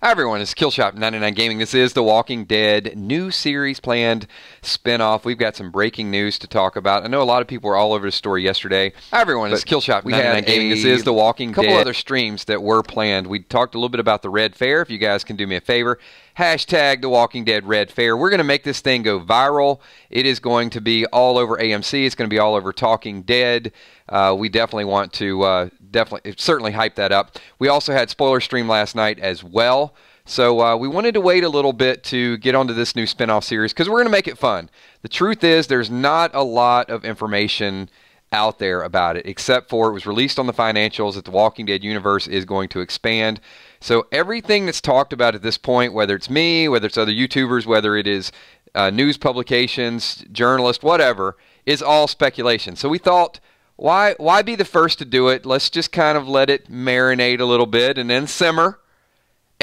Hi everyone, it's Killshot 99 Gaming. This is The Walking Dead new series planned spinoff. We've got some breaking news to talk about. I know a lot of people were all over the story yesterday. Hi everyone, it's Killshot 99 Gaming. This is The Walking Dead. A couple other streams that were planned. We talked a little bit about the Red Fair. If you guys can do me a favor, hashtag The Walking Dead Red Fair. We're going to make this thing go viral. It is going to be all over AMC. It's going to be all over Talking Dead. We definitely want to certainly hype that up. We also had spoiler stream last night as well. So we wanted to wait a little bit to get onto this new spinoff series because we're going to make it fun. The truth is there's not a lot of information out there about it, except for it was released on the financials that the Walking Dead universe is going to expand. So everything that's talked about at this point, whether it's me, whether it's other YouTubers, whether it is news publications, journalists, whatever, is all speculation. So we thought, why be the first to do it? Let's just kind of let it marinate a little bit and then simmer.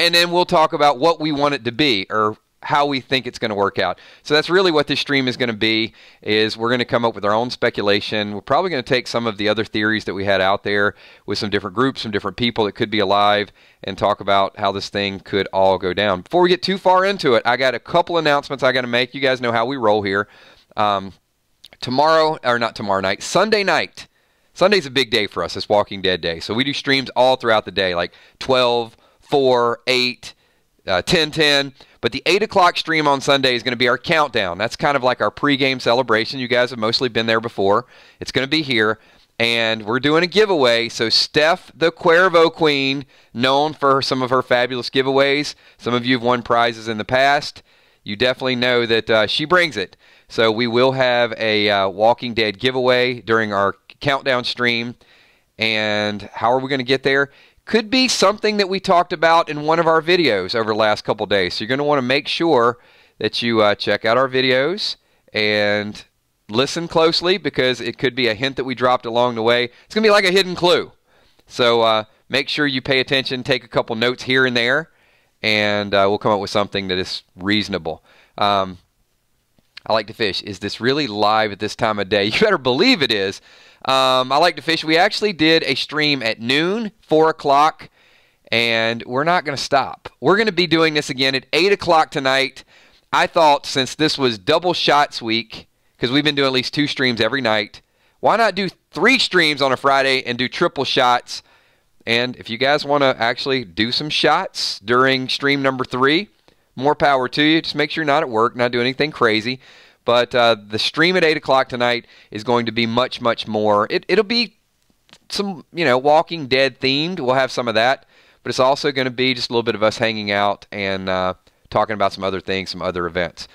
And then we'll talk about what we want it to be or how we think it's going to work out. So that's really what this stream is going to be, is we're going to come up with our own speculation. We're probably going to take some of the other theories that we had out there with some different groups, some different people that could be alive, and talk about how this thing could all go down. Before we get too far into it, I got a couple announcements I got to make. You guys know how we roll here. Sunday night. Sunday's a big day for us, it's Walking Dead Day. So we do streams all throughout the day, like 12, 4, 8, 10, 10. But the 8 o'clock stream on Sunday is going to be our countdown. That's kind of like our pregame celebration. You guys have mostly been there before. It's going to be here. And we're doing a giveaway. So Steph, the Cuervo Queen, known for some of her fabulous giveaways. Some of you have won prizes in the past. You definitely know that she brings it. So we will have a Walking Dead giveaway during our countdown stream. And how are we going to get there? Could be something that we talked about in one of our videos over the last couple days. So you're going to want to make sure that you check out our videos and listen closely, because it could be a hint that we dropped along the way. It's going to be like a hidden clue. So make sure you pay attention, take a couple notes here and there, and we'll come up with something that is reasonable. I like to fish. Is this really live at this time of day? You better believe it is. I like to fish. We actually did a stream at noon, 4 o'clock, and we're not going to stop. We're going to be doing this again at 8 o'clock tonight. I thought, since this was double shots week, because we've been doing at least 2 streams every night, why not do 3 streams on a Friday and do triple shots? And if you guys want to actually do some shots during stream number 3, more power to you. Just make sure you're not at work, not doing anything crazy. But the stream at 8 o'clock tonight is going to be much, much more. It'll be some, Walking Dead themed. We'll have some of that. But it's also going to be just a little bit of us hanging out and talking about some other things, some other events.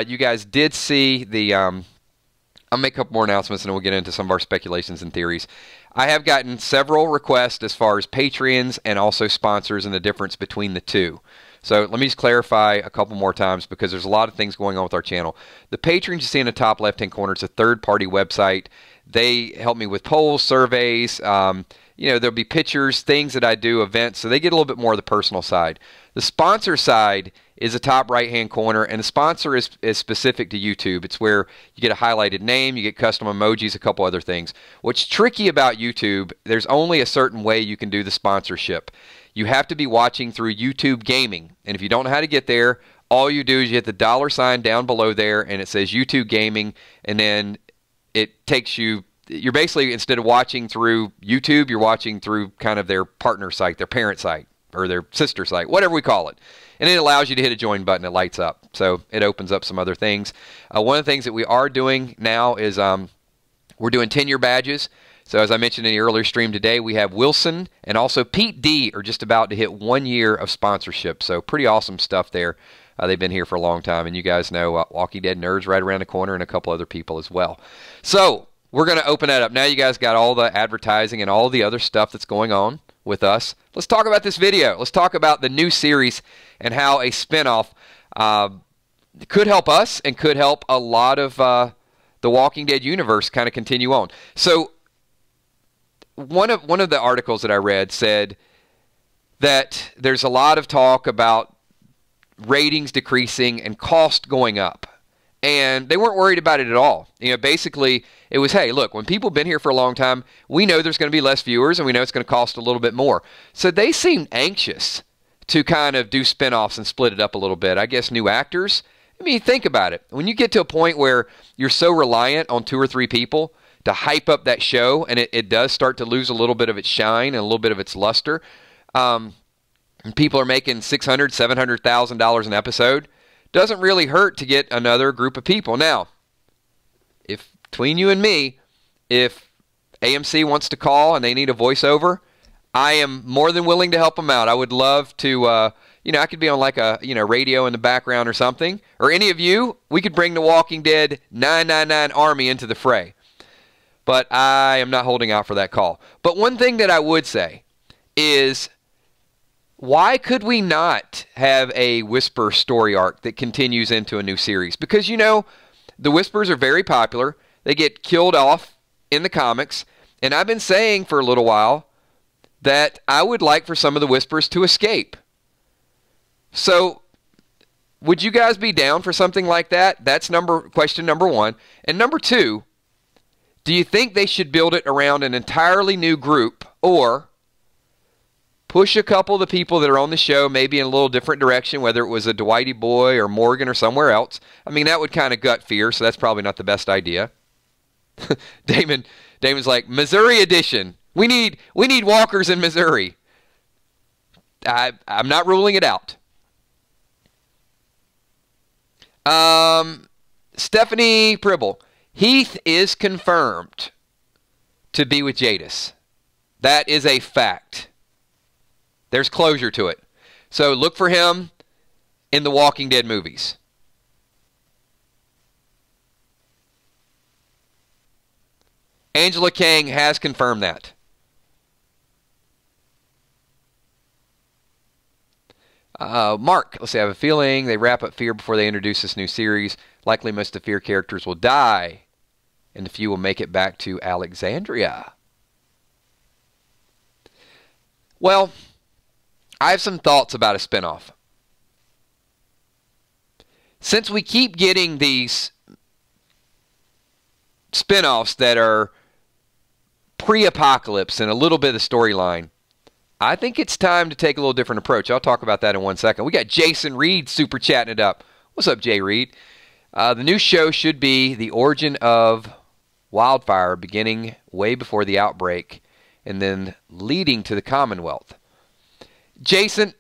You guys did see the... I'll make a couple more announcements and then we'll get into some of our speculations and theories. I have gotten several requests as far as Patreons and also sponsors and the difference between the two. So let me just clarify a couple more times, because there's a lot of things going on with our channel. The patrons you see in the top left-hand corner, it's a third-party website. They help me with polls, surveys, there'll be pictures, things that I do, events, so they get a little bit more of the personal side. The sponsor side is the top right-hand corner, and the sponsor is specific to YouTube. It's where you get a highlighted name, you get custom emojis, a couple other things. What's tricky about YouTube, there's only a certain way you can do the sponsorship. You have to be watching through YouTube Gaming, and if you don't know how to get there, all you do is you hit the $ down below there, and it says YouTube Gaming, and then it takes you... You're basically, instead of watching through YouTube, you're watching through kind of their partner site, their parent site, or their sister site, whatever we call it. And it allows you to hit a join button. It lights up. So it opens up some other things. One of the things that we are doing now is we're doing 10-year badges. So as I mentioned in the earlier stream today, we have Wilson and also Pete D are just about to hit 1 year of sponsorship. So pretty awesome stuff there. They've been here for a long time. And you guys know Walking Dead Nerds right around the corner, and a couple other people as well. So we're going to open that up. Now you guys got all the advertising and all the other stuff that's going on with us. Let's talk about this video. Let's talk about the new series and how a spinoff could help us and could help a lot of the Walking Dead universe kind of continue on. So one of the articles that I read said that there's a lot of talk about ratings decreasing and cost going up. And they weren't worried about it at all. Basically, it was, hey, look, when people have been here for a long time, we know there's going to be less viewers, and we know it's going to cost a little bit more. So they seemed anxious to kind of do spinoffs and split it up a little bit. I guess new actors. I mean, think about it. When you get to a point where you're so reliant on 2 or 3 people to hype up that show, and it does start to lose a little bit of its shine and a little bit of its luster, and people are making $600,000, $700,000 an episode, doesn't really hurt to get another group of people. Now, if between you and me, if AMC wants to call and they need a voiceover, I am more than willing to help them out. I would love to, I could be on like a, radio in the background or something. Or any of you, we could bring the Walking Dead 999 army into the fray. But I am not holding out for that call. But one thing that I would say is, why could we not have a Whisper story arc that continues into a new series? Because, the Whispers are very popular. They get killed off in the comics. And I've been saying for a little while that I would like for some of the Whispers to escape. So, would you guys be down for something like that? That's question number 1. And number 2, do you think they should build it around an entirely new group, or push a couple of the people that are on the show maybe in a little different direction, whether it was a Dwighty Boy or Morgan or somewhere else? I mean, that would kind of gut fear, so that's probably not the best idea. Damon's like, Missouri edition. We need walkers in Missouri. I'm not ruling it out. Stephanie Pribble. Heath is confirmed to be with Jadis. That is a fact. There's closure to it. So look for him in the Walking Dead movies. Angela Kang has confirmed that. Mark, let's see, I have a feeling they wrap up Fear before they introduce this new series. Likely most of the Fear characters will die, and a few will make it back to Alexandria. Well, I have some thoughts about a spinoff. Since we keep getting these spinoffs that are pre-apocalypse and a little bit of the storyline, I think it's time to take a little different approach. I'll talk about that in 1 second. We got Jason Reed super chatting it up. What's up, Jay Reed? The new show should be the origin of wildfire, beginning way before the outbreak and then leading to the Commonwealth. Jason,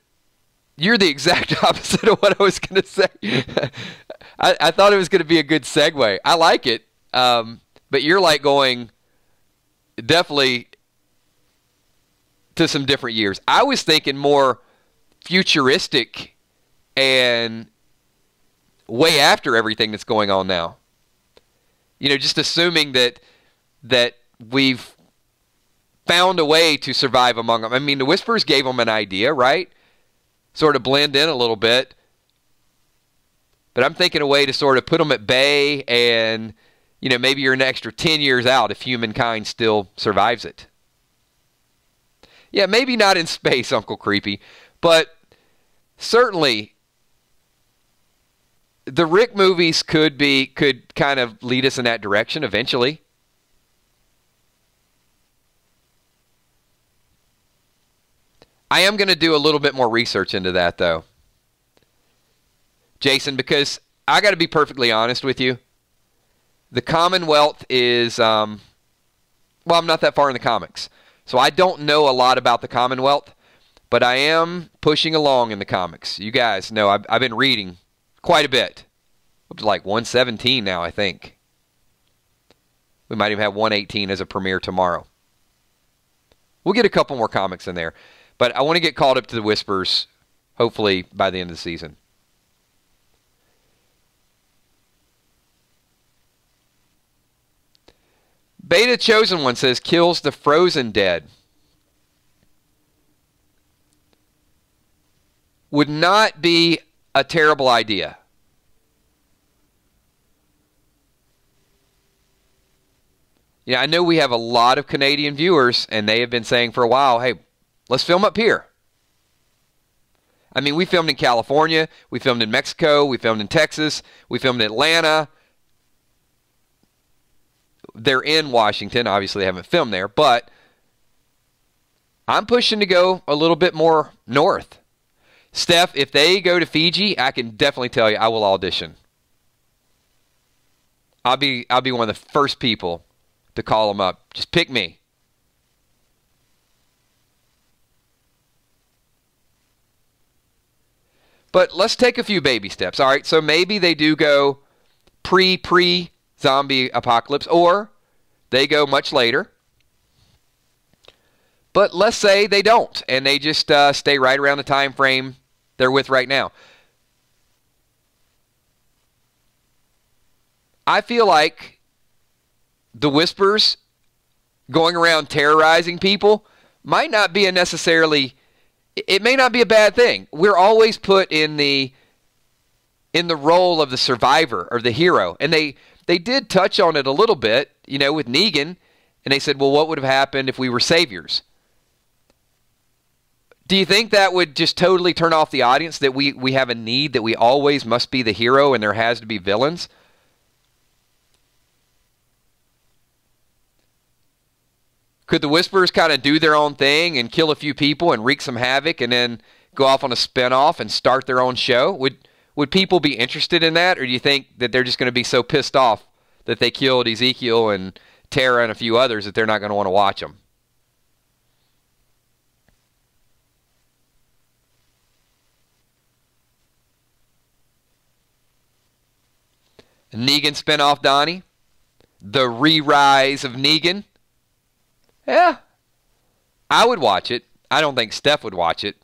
you're the exact opposite of what I was going to say. I thought it was going to be a good segue. I like it, but you're like going definitely to some different years. I was thinking more futuristic and way after everything that's going on now. Just assuming that we've found a way to survive among them. I mean, the Whispers gave them an idea, right? Sort of blend in a little bit. But I'm thinking a way to sort of put them at bay and, maybe you're an extra 10 years out if humankind still survives it. Yeah, maybe not in space, Uncle Creepy, but certainly the Rick movies could kind of lead us in that direction eventually. I am going to do a little bit more research into that, though, Jason, because I got to be perfectly honest with you. The Commonwealth is, I'm not that far in the comics, so I don't know a lot about the Commonwealth, but I am pushing along in the comics. You guys know I've been reading quite a bit. Up to like 117 now, I think. We might even have 118 as a premiere tomorrow. We'll get a couple more comics in there. But I want to get caught up to the Whispers, hopefully by the end of the season. Beta Chosen One says, kills the frozen dead. Would not be a terrible idea. I know we have a lot of Canadian viewers, and they have been saying for a while, hey, let's film up here. I mean, we filmed in California, we filmed in Mexico, we filmed in Texas, we filmed in Atlanta. They're in Washington. Obviously, they haven't filmed there, but I'm pushing to go a little bit more north. Steph, if they go to Fiji, I can definitely tell you I will audition. I'll be one of the first people to call them up. Just pick me. But let's take a few baby steps. All right, so maybe they do go pre-zombie apocalypse, or they go much later. But let's say they don't, and they just stay right around the time frame they're with right now. I feel like the whispers going around terrorizing people might not be a necessarily... It may not be a bad thing. We're always put in the role of the survivor or the hero. And they did touch on it a little bit, with Negan. And they said, well, what would have happened if we were saviors? Do you think that would just totally turn off the audience, that we have a need that we always must be the hero and there has to be villains? Could the Whisperers kind of do their own thing and kill a few people and wreak some havoc and then go off on a spinoff and start their own show? Would people be interested in that? Or do you think that they're just going to be so pissed off that they killed Ezekiel and Tara and a few others that they're not going to want to watch them? A Negan spinoff, Donnie? The re-rise of Negan? Yeah, I would watch it. I don't think Steph would watch it.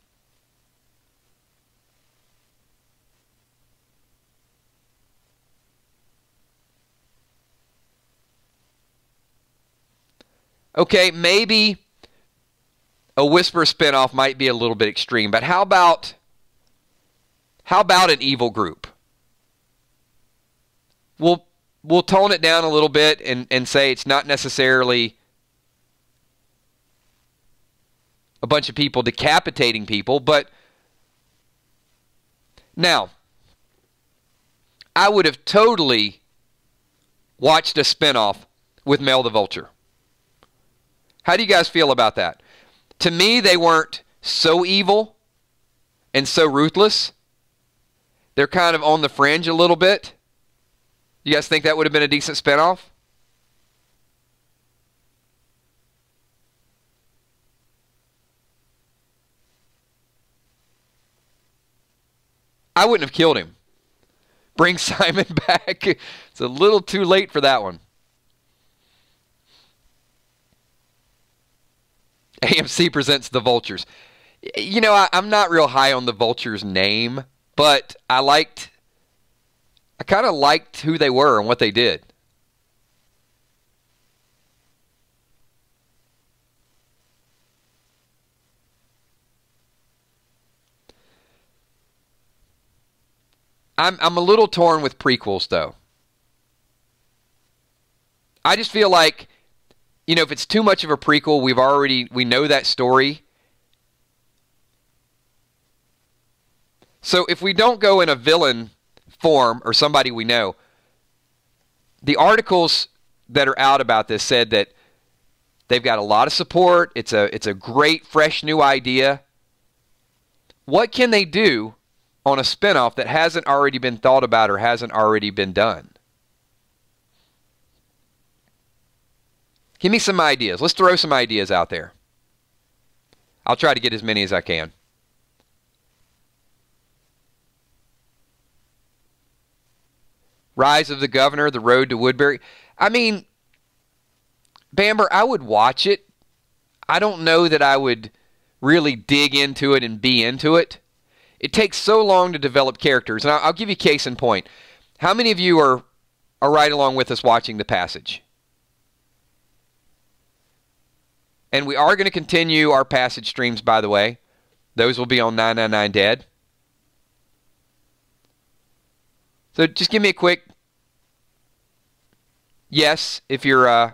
Okay, maybe a Whisper spinoff might be a little bit extreme, but how about an evil group? We'll tone it down a little bit and say it's not necessarily a bunch of people decapitating people, but now, I would have totally watched a spinoff with Mel the Vulture. How do you guys feel about that? To me, they weren't so evil and so ruthless. They're kind of on the fringe a little bit. You guys think that would have been a decent spinoff? I wouldn't have killed him. Bring Simon back. It's a little too late for that one. AMC presents The Vultures. I'm not real high on The Vultures' name, but I kind of liked who they were and what they did. I'm a little torn with prequels, though. I just feel like, if it's too much of a prequel, we know that story. So if we don't go in a villain form or somebody we know, the articles that are out about this said that they've got a lot of support. It's a great, fresh, new idea. What can they do on a spinoff that hasn't already been thought about or hasn't already been done? Give me some ideas. Let's throw some ideas out there. I'll try to get as many as I can. Rise of the Governor, The Road to Woodbury. I mean, Bamber, I would watch it. I don't know that I would really dig into it and be into it. It takes so long to develop characters. And I'll give you case in point. How many of you are right along with us watching The Passage? And we are going to continue our Passage streams, by the way. Those will be on 999 Dead. So just give me a quick yes if you're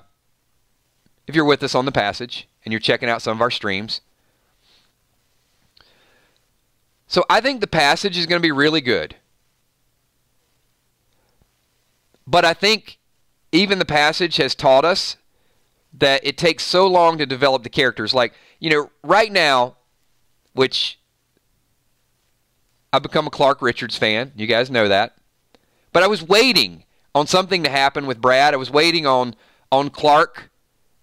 with us on The Passage and you're checking out some of our streams. So I think The Passage is going to be really good. But I think even The Passage has taught us that it takes so long to develop the characters. Like, right now, which I've become a Clark Richards fan. You guys know that. But I was waiting on something to happen with Brad. I was waiting on Clark.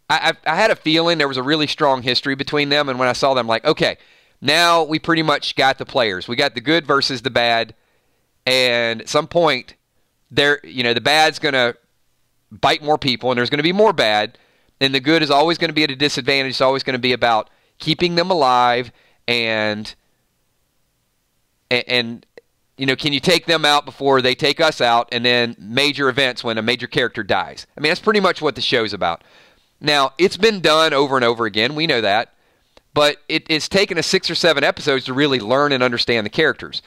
I had a feeling there was a really strong history between them, and when I saw them, like, okay, now we pretty much got the players. We got the good versus the bad, and at some point, the bad's going to bite more people, and there's going to be more bad, and the good is always going to be at a disadvantage. It's always going to be about keeping them alive, and can you take them out before they take us out, and then major events when a major character dies. I mean, that's pretty much what the show's about. Now, it's been done over and over again. We know that. But it's taken us 6 or 7 episodes to really learn and understand the characters.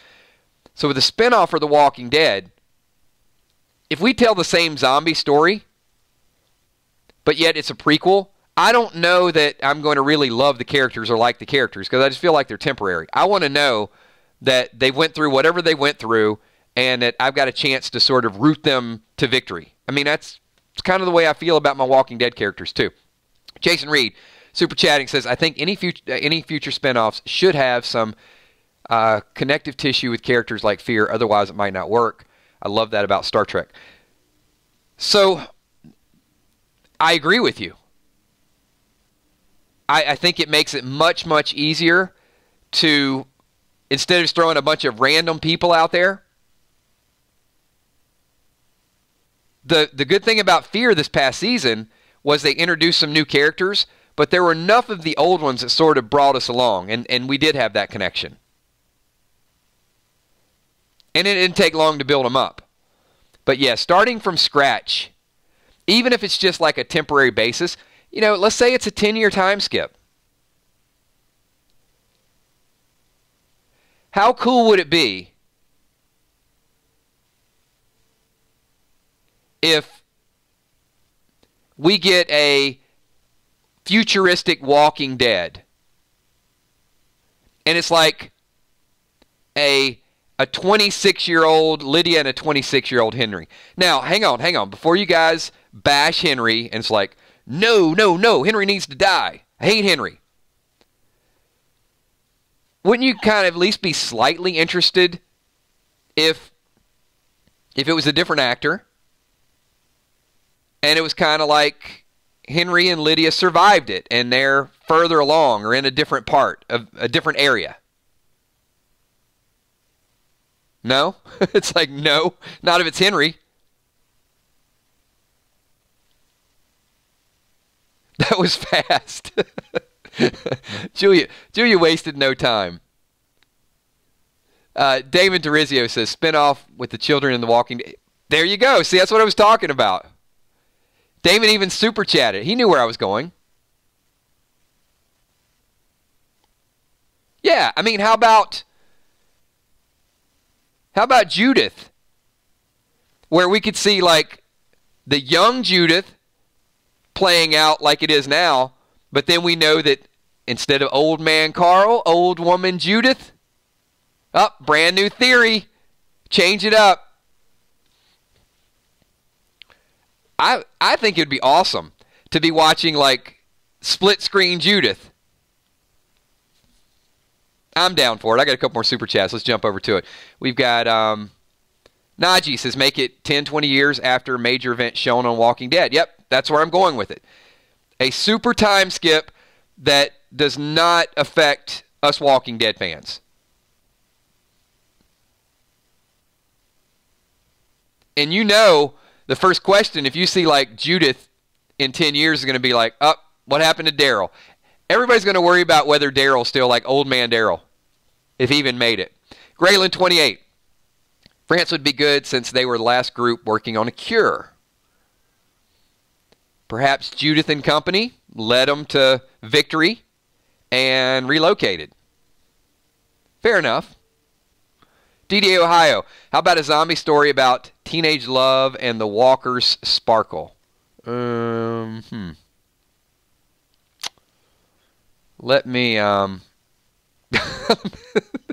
So with a spinoff for The Walking Dead, if we tell the same zombie story, but yet it's a prequel, I don't know that I'm going to really love the characters or like the characters, because I just feel like they're temporary. I want to know that they went through whatever they went through, and that I've got a chance to sort of root them to victory. I mean, it's kind of the way I feel about my Walking Dead characters too. Jason Reed, super chatting, says, I think any future spinoffs should have some connective tissue with characters like Fear, otherwise it might not work. I love that about Star Trek. So, I agree with you. I think it makes it much, much easier to, instead of just throwing a bunch of random people out there. The good thing about Fear this past season was they introduced some new characters, but there were enough of the old ones that sort of brought us along, and we did have that connection. And it didn't take long to build them up. But yeah, starting from scratch, even if it's just like a temporary basis, let's say it's a 10-year time skip. How cool would it be if we get a futuristic Walking Dead, and it's like a 26-year-old Lydia and a 26-year-old Henry. Now, hang on. Before you guys bash Henry, and it's like, no, Henry needs to die. I hate Henry. Wouldn't you kind of at least be slightly interested if it was a different actor, and it was kind of like Henry and Lydia survived it, and they're further along or in a different part of a different area? No? It's like, no, not if it's Henry. That was fast. Julia wasted no time. David Dorizio says, spinoff with the children in The Walking Dead. There you go. See, that's what I was talking about. Damon even super chatted. He knew where I was going. Yeah, I mean, how about Judith? Where we could see, like, the young Judith playing out like it is now, but then we know that instead of old man Carl, old woman Judith. Brand new theory. Change it up. I think it'd be awesome to be watching, like, split screen Judith. I'm down for it. I got a couple more super chats. Let's jump over to it. We've got Najee says, make it 10, 20 years after a major event shown on Walking Dead. Yep, that's where I'm going with it. A super time skip that does not affect us Walking Dead fans. And the first question, if you see, like, Judith in 10 years, is going to be like, what happened to Daryl? Everybody's going to worry about whether Daryl's still like old man Daryl, if he even made it. Graylin 28. France would be good since they were the last group working on a cure. Perhaps Judith and company led them to victory and relocated. Fair enough. DDA Ohio. How about a zombie story about teenage love and the walkers sparkle? Let me,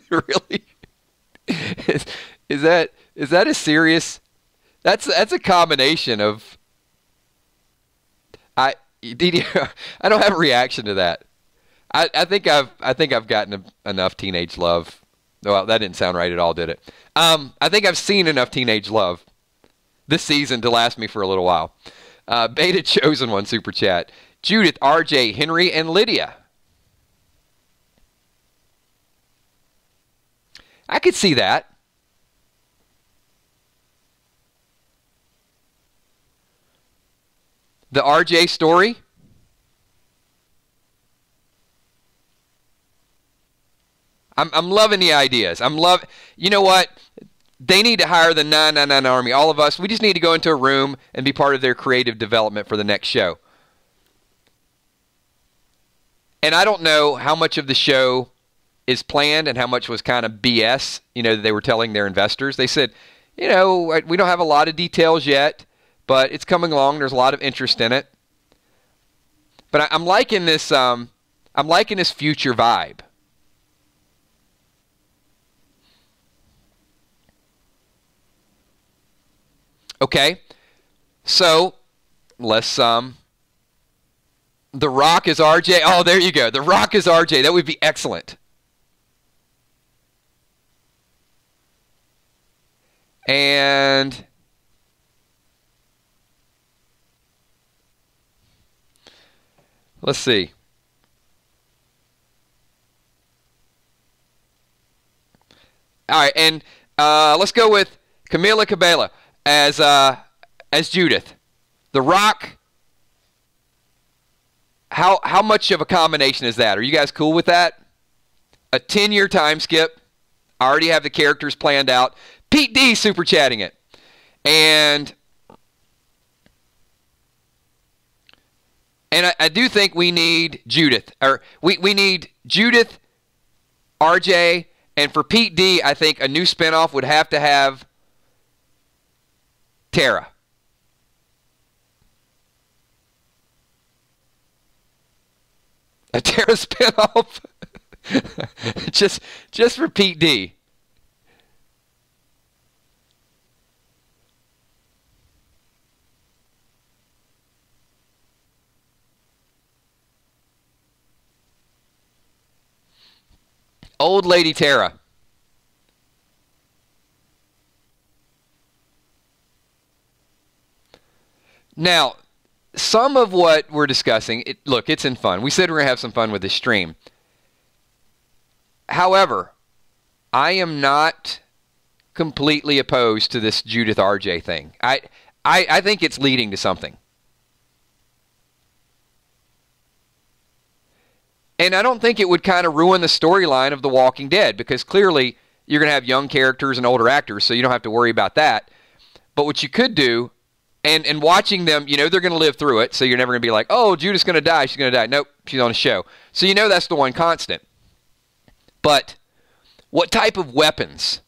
really? Is that a serious? That's a combination of. I don't have a reaction to that. I think I've gotten enough teenage love Well, that didn't sound right at all, did it? I think I've seen enough Teenage Love this season to last me for a little while. Beta Chosen One super chat. Judith, RJ, Henry, and Lydia. I could see that. The RJ story. I'm loving the ideas. You know what? They need to hire the 999 Army. All of us, we just need to go into a room and be part of their creative development for the next show. And I don't know how much of the show is planned and how much was kind of BS, that they were telling their investors. They said, we don't have a lot of details yet, but it's coming along. There's a lot of interest in it. But I'm liking this future vibe. Okay, so let's The Rock is RJ. Oh, there you go. The Rock is RJ. That would be excellent. And let's see. All right, and let's go with Camila Cabello as Judith. The Rock. How much of a combination is that? Are you guys cool with that? A 10-year time skip. I already have the characters planned out. Pete D super chatting it. And I do think we need Judith. Or we need Judith, RJ, and for Pete D, I think a new spinoff would have to have Tara. A Tara spinoff? just for Pete D. Old Lady Tara. Now, some of what we're discussing, look, it's in fun. We said we're going to have some fun with this stream. However, I am not completely opposed to this Judith RJ thing. I think it's leading to something. And I don't think it would kind of ruin the storyline of The Walking Dead, because clearly you're going to have young characters and older actors, so you don't have to worry about that. But what you could do, and watching them, they're going to live through it, so you're never going to be like, oh, Judith's going to die, she's going to die. Nope, she's on a show. So that's the one constant. But what type of weapons?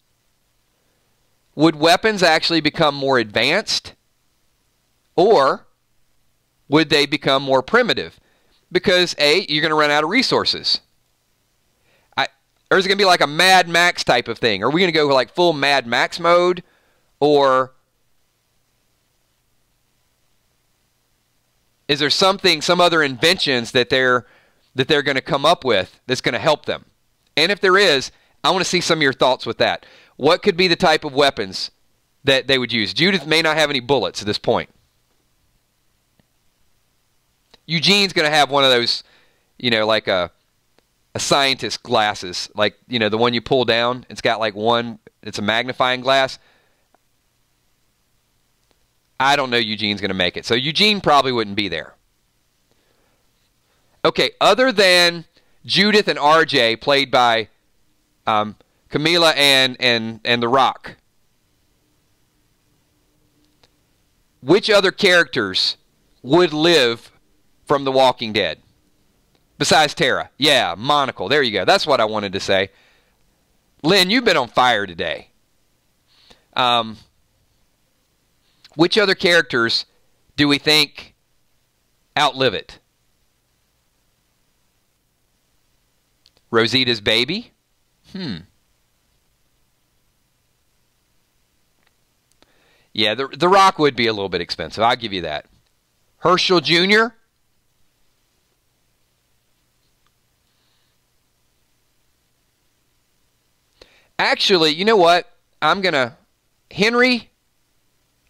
Would weapons actually become more advanced? Or would they become more primitive? Because, A, you're going to run out of resources. Or is it going to be like a Mad Max type of thing? Are we going to go like full Mad Max mode? Or is there some other inventions that they're going to come up with that's going to help them? And if there is, I want to see some of your thoughts with that. What could be the type of weapons that they would use? Judith may not have any bullets at this point. Eugene's going to have one of those, like a scientist glasses, like, the one you pull down. It's got like it's a magnifying glass. I don't know Eugene's going to make it. So Eugene probably wouldn't be there. Okay, other than Judith and RJ, played by Camila and The Rock, which other characters would live from The Walking Dead? Besides Tara. Yeah, Monocle. There you go. That's what I wanted to say. Lynn, you've been on fire today. Which other characters do we think outlive it? Rosita's baby? Yeah, the Rock would be a little bit expensive. I'll give you that. Herschel Jr.? Actually, you know what? I'm going to Henry,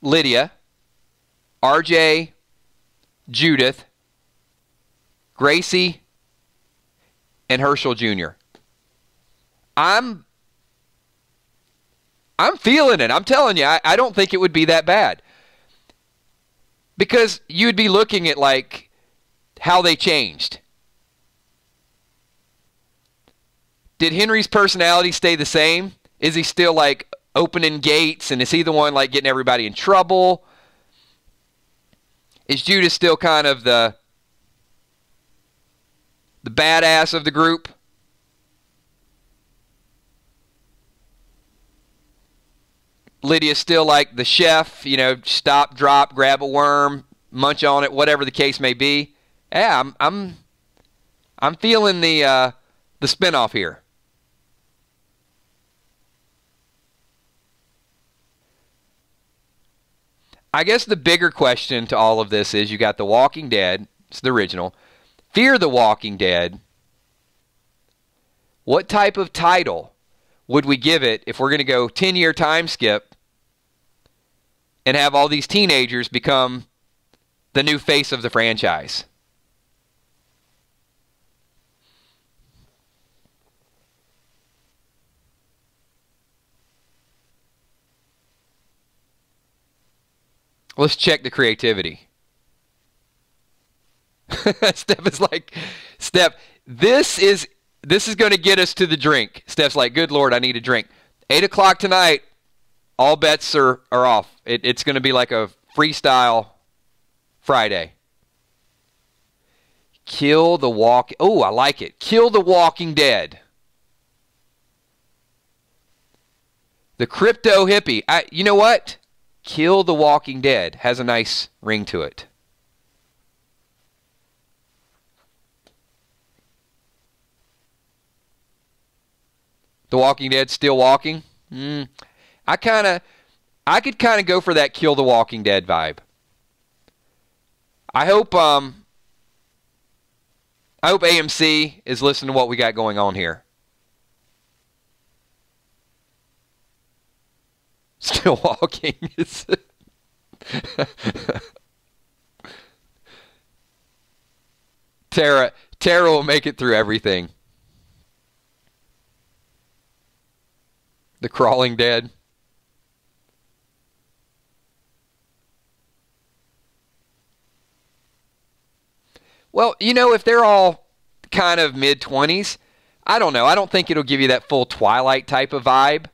Lydia, RJ, Judith, Gracie, and Herschel Jr. I'm feeling it. I'm telling you, I don't think it would be that bad. Because you'd be looking at, like, how they changed. Did Henry's personality stay the same? Is he still, like, opening gates? And is he the one, like, getting everybody in trouble? Is Judith still kind of the badass of the group? Lydia's still like the chef, you know, stop, drop, grab a worm, munch on it, whatever the case may be. Yeah, I'm feeling the spinoff here. I guess the bigger question to all of this is you got The Walking Dead, it's the original, Fear the Walking Dead. What type of title would we give it if we're going to go 10-year time skip and have all these teenagers become the new face of the franchise? Let's check the creativity. Steph is like, Steph, this is going to get us to the drink. Steph's like, good Lord, I need a drink. 8 o'clock tonight, all bets are off. It's going to be like a freestyle Friday. Kill the walk. Oh, I like it. Kill the Walking Dead. The crypto hippie. You know what? Kill the Walking Dead has a nice ring to it. The Walking Dead still walking? I could kind of go for that Kill the Walking Dead vibe. I hope AMC is listening to what we got going on here. Still walking. Tara will make it through everything. The Crawling Dead. Well, you know, if they're all kind of mid-20s, I don't know. I don't think it'll give you that full Twilight type of vibe.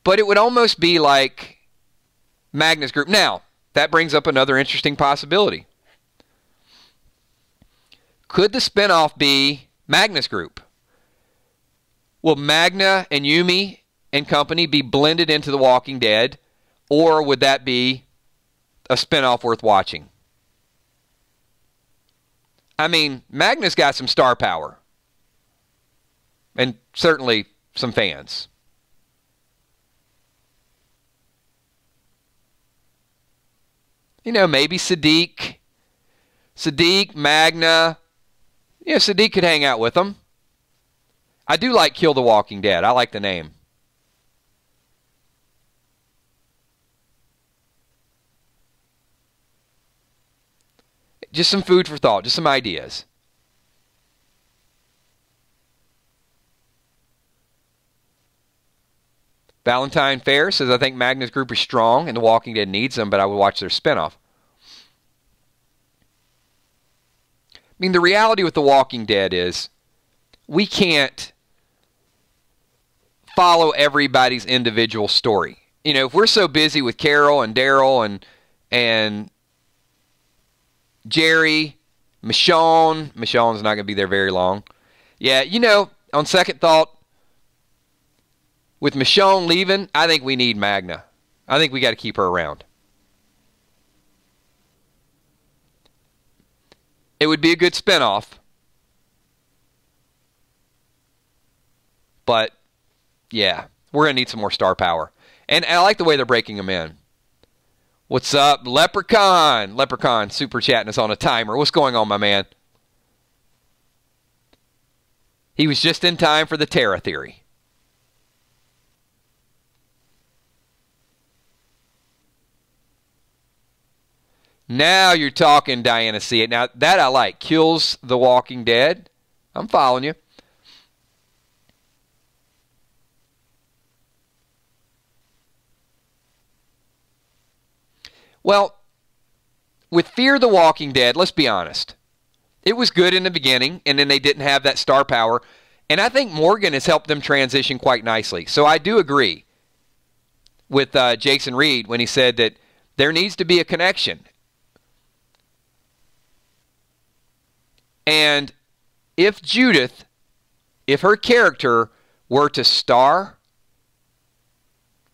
But it would almost be like Magnus Group. Now, that brings up another interesting possibility. Could the spinoff be Magnus Group? Will Magna and Yumi and company be blended into The Walking Dead? Or would that be a spinoff worth watching? I mean, Magna's got some star power. And certainly some fans. You know, maybe Sadiq, Magna. Yeah, Sadiq could hang out with them. I do like Kill the Walking Dead. I like the name. Just some food for thought. Just some ideas. Valentine Fair says, I think Magnus Group is strong and The Walking Dead needs them, but I would watch their spinoff. I mean, the reality with The Walking Dead is we can't follow everybody's individual story. You know, if we're so busy with Carol and Daryl and Jerry, Michonne's not going to be there very long. Yeah, you know, on second thought, with Michonne leaving, I think we need Magna. I think we got to keep her around. It would be a good spinoff. But, yeah, we're going to need some more star power. And I like the way they're breaking them in. What's up, Leprechaun? Leprechaun super chatting us on a timer. What's going on, my man? He was just in time for the Terra theory. Now you're talking, Diana C. It. Now, that I like. Kills the Walking Dead. I'm following you. Well, with Fear the Walking Dead, let's be honest. It was good in the beginning, and then they didn't have that star power. And I think Morgan has helped them transition quite nicely. So I do agree with Jason Reed when he said that there needs to be a connection. And if Judith, if her character were to star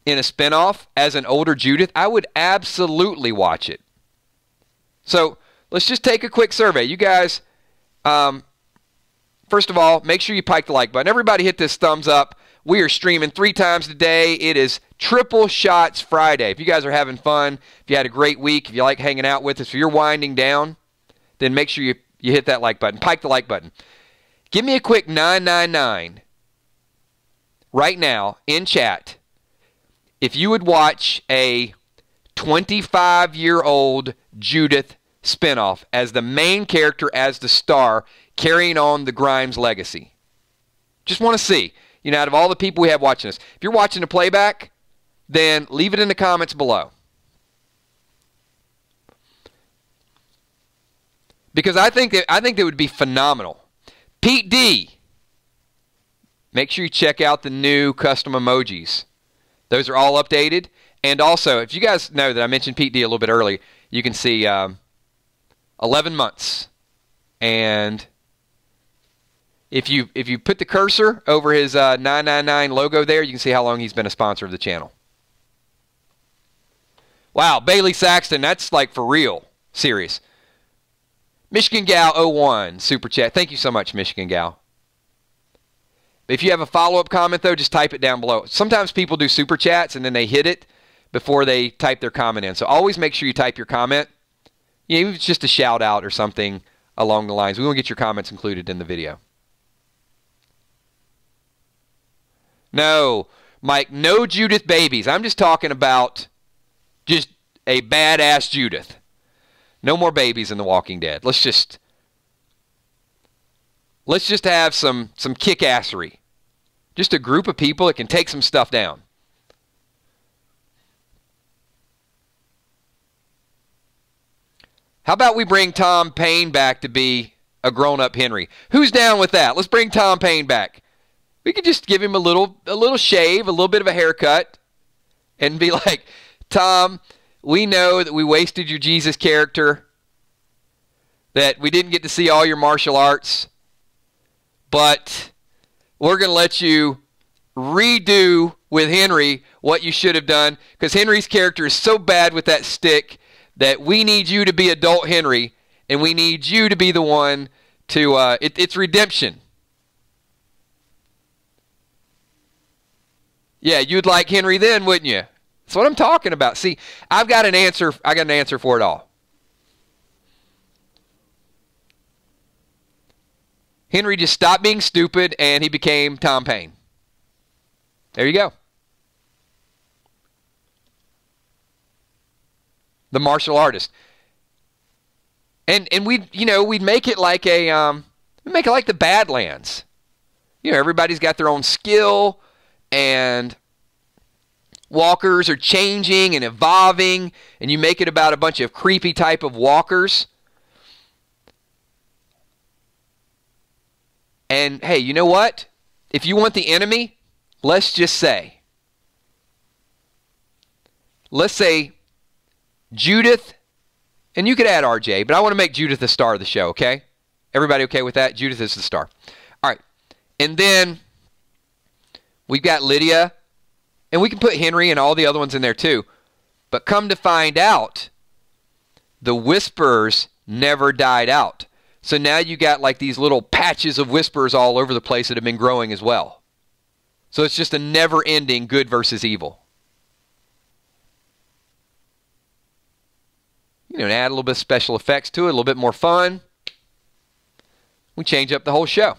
in a spinoff as an older Judith, I would absolutely watch it. So let's just take a quick survey. You guys, first of all, make sure you pike the like button. Everybody hit this thumbs up. We are streaming 3 times a day. It is Triple Shots Friday. If you guys are having fun, if you had a great week, if you like hanging out with us, if you're winding down, then make sure you hit that like button. Pike the like button. Give me a quick 999 right now in chat if you would watch a 25-year-old Judith spinoff as the main character, as the star, carrying on the Grimes legacy. Just want to see. You know, out of all the people we have watching this, if you're watching the playback, then leave it in the comments below. Because I think that would be phenomenal. Pete D. Make sure you check out the new custom emojis. Those are all updated. And also, if you guys know that I mentioned Pete D a little bit earlier, you can see 11 months. And if you put the cursor over his 999 logo there, you can see how long he's been a sponsor of the channel. Wow, Bailey Saxton, that's like for real. Serious. Michigan Gal 01, super chat. Thank you so much, Michigan Gal. If you have a follow-up comment, though, just type it down below. Sometimes people do super chats and then they hit it before they type their comment in. So always make sure you type your comment. You know, even if it's just a shout-out or something along the lines. We want to get your comments included in the video. No, Mike, no Judith babies. I'm just talking about just a badass Judith. No more babies in The Walking Dead. Let's just have some kick-assery. Just a group of people that can take some stuff down. How about we bring Tom Paine back to be a grown-up Henry? Who's down with that? Let's bring Tom Paine back. We could just give him a little shave, a little bit of a haircut, and be like, Tom, we know that we wasted your Jesus character, that we didn't get to see all your martial arts, but we're going to let you redo with Henry what you should have done, because Henry's character is so bad with that stick that we need you to be adult Henry, and we need you to be the one to, it's redemption. Yeah, you'd like Henry then, wouldn't you? That's what I'm talking about. See, I've got an answer. I got an answer for it all. Henry just stopped being stupid and he became Tom Paine. There you go. The martial artist. And we'd make it like the Badlands. You know, everybody's got their own skill, and walkers are changing and evolving, and you make it about a bunch of creepy type of walkers. And hey, you know what? If you want the enemy, let's say Judith, and you could add RJ, but I want to make Judith the star of the show, okay? Everybody okay with that? Judith is the star. All right. And then we've got Lydia, and we can put Henry and all the other ones in there too. But come to find out, the Whispers never died out. So now you got like these little patches of Whispers all over the place that have been growing as well. So it's just a never-ending good versus evil. add a little bit of special effects to it, a little bit more fun. We change up the whole show.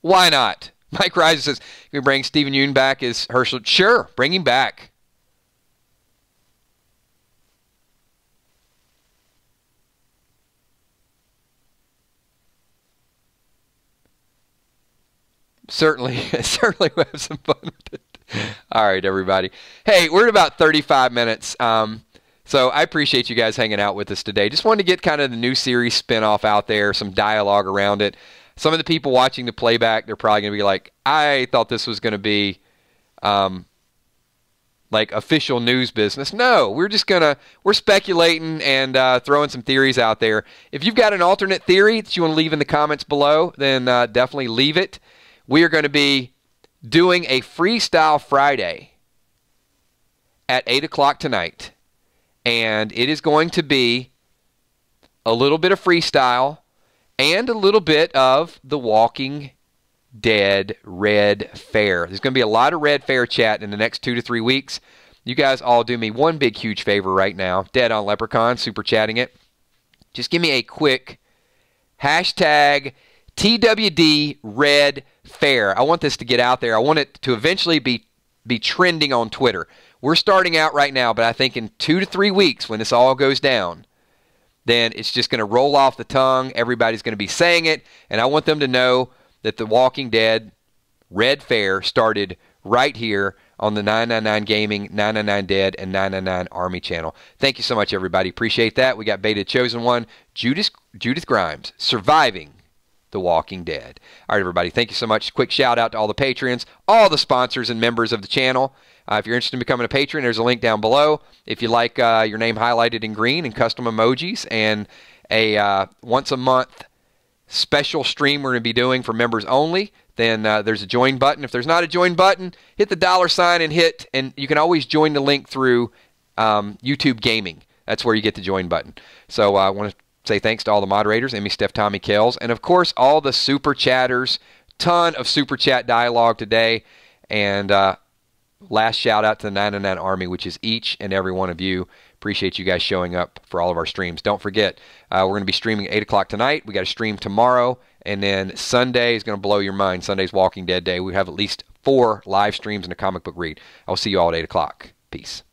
Why not? Mike Reiser says, can we bring Stephen Yoon back as Herschel? Sure, bring him back. Certainly we'll have some fun with it. All right, everybody. Hey, we're at about 35 minutes. So I appreciate you guys hanging out with us today. Just wanted to get kind of the new series spinoff out there, some dialogue around it. Some of the people watching the playback, they're probably going to be like, I thought this was going to be like official news business. No, we're speculating and throwing some theories out there. If you've got an alternate theory that you want to leave in the comments below, then definitely leave it. We are going to be doing a Freestyle Friday at 8 o'clock tonight. And it is going to be a little bit of freestyle and a little bit of the Walking Dead Red Fair. There's going to be a lot of Red Fair chat in the next 2 to 3 weeks. You guys all do me one big, huge favor right now. Dead on Leprechaun, super chatting it. Just give me a quick hashtag TWD Red Fair. I want this to get out there. I want it to eventually be trending on Twitter. We're starting out right now, but I think in 2 to 3 weeks when this all goes down, then it's just going to roll off the tongue. Everybody's going to be saying it, and I want them to know that the Walking Dead Red Fair started right here on the 999 Gaming, 999 Dead, and 999 Army channel. Thank you so much, everybody. Appreciate that. We got Beta Chosen One, Judith Grimes, surviving The Walking Dead. All right, everybody. Thank you so much. Quick shout out to all the Patreons, all the sponsors and members of the channel. If you're interested in becoming a patron, there's a link down below. If you like your name highlighted in green and custom emojis and a once a month special stream we're going to be doing for members only, then there's a join button. If there's not a join button, hit the $ and you can always join the link through YouTube Gaming. That's where you get the join button. So I want to say thanks to all the moderators, Emmy, Steph, Tommy, Kells, and of course all the super chatters. Ton of super chat dialogue today. And last shout out to the 999 Army, which is each and every one of you. Appreciate you guys showing up for all of our streams. Don't forget, we're going to be streaming at 8 o'clock tonight. We got a stream tomorrow, and then Sunday is going to blow your mind. Sunday's Walking Dead Day. We have at least 4 live streams and a comic book read. I'll see you all at 8 o'clock. Peace.